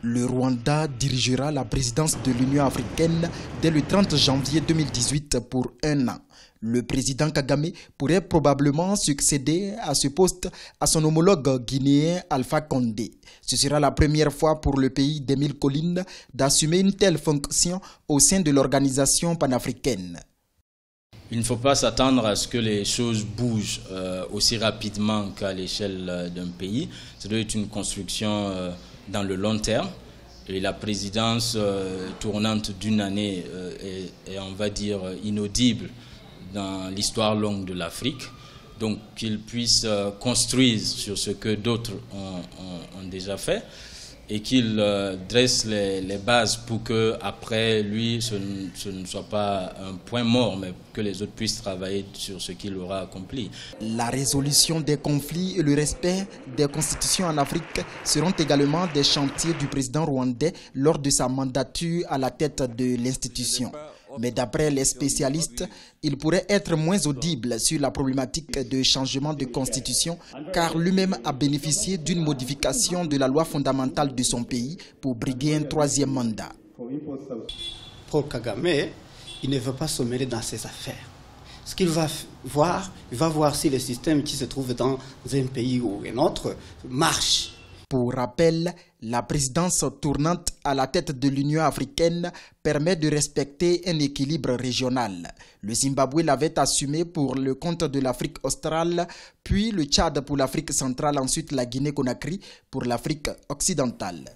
Le Rwanda dirigera la présidence de l'Union africaine dès le 30 janvier 2018 pour un an. Le président Kagame pourrait probablement succéder à ce poste à son homologue guinéen Alpha Condé. Ce sera la première fois pour le pays des mille collines d'assumer une telle fonction au sein de l'organisation panafricaine. Il ne faut pas s'attendre à ce que les choses bougent aussi rapidement qu'à l'échelle d'un pays. Ça doit être une construction dans le long terme. Et la présidence tournante d'une année est, on va dire, inaudible dans l'histoire longue de l'Afrique. Donc qu'il puisse construire sur ce que d'autres ont déjà fait et qu'il dresse les bases pour que après lui ce ne soit pas un point mort, mais que les autres puissent travailler sur ce qu'il aura accompli. La résolution des conflits et le respect des constitutions en Afrique seront également des chantiers du président rwandais lors de sa mandature à la tête de l'institution. Mais d'après les spécialistes, il pourrait être moins audible sur la problématique de changement de constitution car lui-même a bénéficié d'une modification de la loi fondamentale de son pays pour briguer un troisième mandat. Paul Kagame, il ne veut pas se mêler dans ses affaires. Ce qu'il va voir, il va voir si le système qui se trouve dans un pays ou un autre marche. Pour rappel, la présidence tournante à la tête de l'Union africaine permet de respecter un équilibre régional. Le Zimbabwe l'avait assumé pour le compte de l'Afrique australe, puis le Tchad pour l'Afrique centrale, ensuite la Guinée-Conakry pour l'Afrique occidentale.